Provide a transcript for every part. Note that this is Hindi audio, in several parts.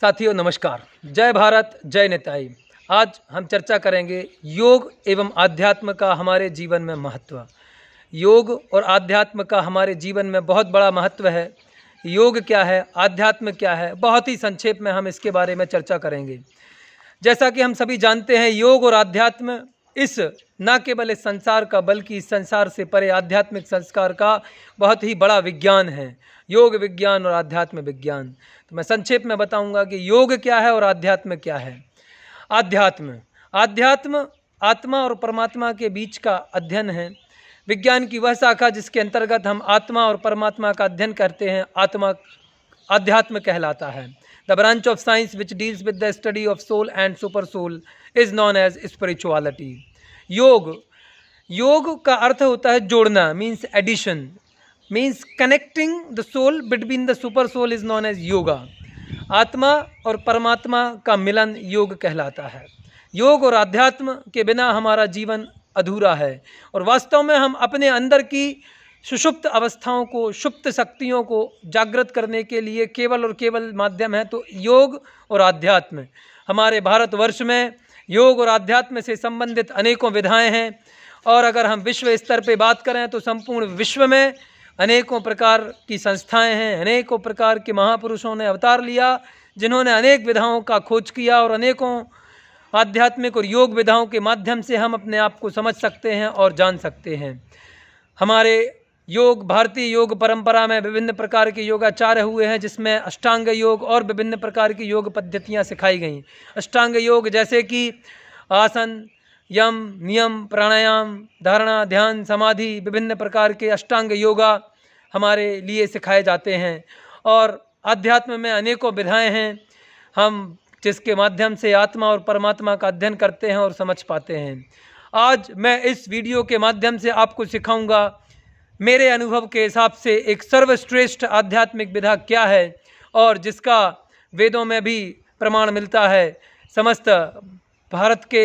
साथियों नमस्कार। जय भारत, जय निताई। आज हम चर्चा करेंगे योग एवं आध्यात्म का हमारे जीवन में महत्व। योग और आध्यात्म का हमारे जीवन में बहुत बड़ा महत्व है। योग क्या है, आध्यात्म क्या है, बहुत ही संक्षेप में हम इसके बारे में चर्चा करेंगे। जैसा कि हम सभी जानते हैं, योग और आध्यात्म इस न केवल इस संसार का बल्कि इस संसार से परे आध्यात्मिक संस्कार का बहुत ही बड़ा विज्ञान है। योग विज्ञान और आध्यात्म विज्ञान। तो मैं संक्षेप में बताऊंगा कि योग क्या है और आध्यात्म क्या है। आध्यात्म आत्मा और परमात्मा के बीच का अध्ययन है। विज्ञान की वह शाखा जिसके अंतर्गत हम आत्मा और परमात्मा का अध्ययन करते हैं, आध्यात्म कहलाता है। The branch of science which deals with the study of soul and super soul is known as spirituality. योग का अर्थ होता है जोड़ना, means addition, means connecting the soul between the super soul is known as yoga. आत्मा और परमात्मा का मिलन योग कहलाता है। योग और आध्यात्म के बिना हमारा जीवन अधूरा है और वास्तव में हम अपने अंदर की सुषुप्त अवस्थाओं को, सुप्त शक्तियों को जागृत करने के लिए केवल और केवल माध्यम है तो योग और आध्यात्म। हमारे भारतवर्ष में योग और आध्यात्म से संबंधित अनेकों विधाएं हैं और अगर हम विश्व स्तर पे बात करें तो संपूर्ण विश्व में अनेकों प्रकार की संस्थाएं हैं। अनेकों प्रकार के महापुरुषों ने अवतार लिया जिन्होंने अनेक विधाओं का खोज किया और अनेकों आध्यात्मिक और योग विधाओं के माध्यम से हम अपने आप को समझ सकते हैं और जान सकते हैं। हमारे भारतीय योग परंपरा में विभिन्न प्रकार के योगाचार्य हुए हैं जिसमें अष्टांग योग और विभिन्न प्रकार की योग पद्धतियां सिखाई गईं। अष्टांग योग जैसे कि आसन, यम, नियम, प्राणायाम, धारणा, ध्यान, समाधि, विभिन्न प्रकार के अष्टांग योगा हमारे लिए सिखाए जाते हैं। और आध्यात्म में अनेकों विधाएं हैं हम जिसके माध्यम से आत्मा और परमात्मा का अध्ययन करते हैं और समझ पाते हैं। आज मैं इस वीडियो के माध्यम से आपको सिखाऊंगा मेरे अनुभव के हिसाब से एक सर्वश्रेष्ठ आध्यात्मिक विधा क्या है और जिसका वेदों में भी प्रमाण मिलता है। समस्त भारत के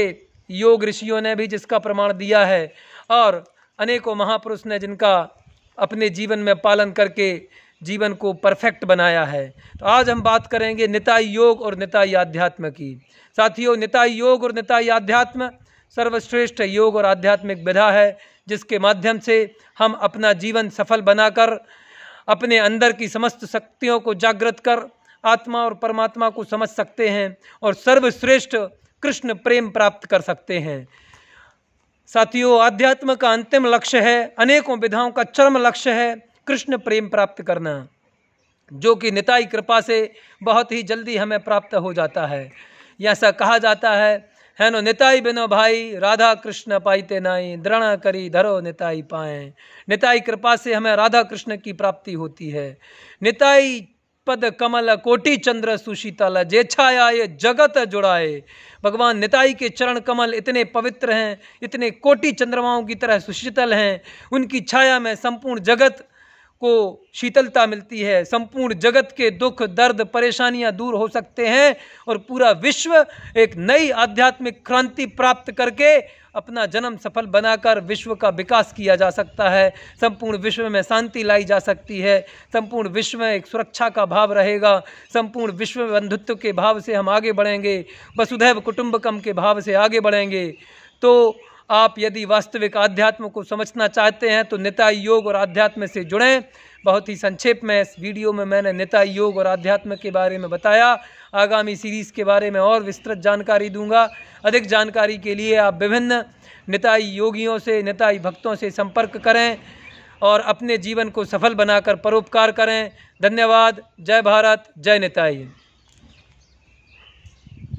योग ऋषियों ने भी जिसका प्रमाण दिया है और अनेकों महापुरुष ने जिनका अपने जीवन में पालन करके जीवन को परफेक्ट बनाया है। तो आज हम बात करेंगे निताई योग और निताई आध्यात्म की। साथियों, निताई योग और निताई आध्यात्म सर्वश्रेष्ठ योग और आध्यात्मिक विधा है जिसके माध्यम से हम अपना जीवन सफल बनाकर अपने अंदर की समस्त शक्तियों को जागृत कर आत्मा और परमात्मा को समझ सकते हैं और सर्वश्रेष्ठ कृष्ण प्रेम प्राप्त कर सकते हैं। साथियों, आध्यात्म का अंतिम लक्ष्य है, अनेकों विधाओं का चरम लक्ष्य है कृष्ण प्रेम प्राप्त करना, जो कि निताई कृपा से बहुत ही जल्दी हमें प्राप्त हो जाता है। ऐसा कहा जाता है नो निताई बिनो भाई, राधा कृष्ण पाइते नाई, दृढ़ करी धरो निताई पाए। निताई कृपा से हमें राधा कृष्ण की प्राप्ति होती है। निताई पद कमल कोटि चंद्र सुशीतल, जे छाया ये जगत जुड़ाए। भगवान निताई के चरण कमल इतने पवित्र हैं, इतने कोटि चंद्रमाओं की तरह सुशीतल हैं, उनकी छाया में संपूर्ण जगत को शीतलता मिलती है। संपूर्ण जगत के दुख, दर्द, परेशानियां दूर हो सकते हैं और पूरा विश्व एक नई आध्यात्मिक क्रांति प्राप्त करके अपना जन्म सफल बनाकर विश्व का विकास किया जा सकता है। संपूर्ण विश्व में शांति लाई जा सकती है। संपूर्ण विश्व में एक सुरक्षा का भाव रहेगा। संपूर्ण विश्व में बंधुत्व के भाव से हम आगे बढ़ेंगे, वसुधैव कुटुंबकम के भाव से आगे बढ़ेंगे। तो आप यदि वास्तविक आध्यात्म को समझना चाहते हैं तो निताई योग और आध्यात्म से जुड़ें। बहुत ही संक्षेप में इस वीडियो में मैंने निताई योग और आध्यात्म के बारे में बताया। आगामी सीरीज़ के बारे में और विस्तृत जानकारी दूंगा। अधिक जानकारी के लिए आप विभिन्न निताई योगियों से, निताई भक्तों से संपर्क करें और अपने जीवन को सफल बनाकर परोपकार करें। धन्यवाद। जय भारत, जय निताई।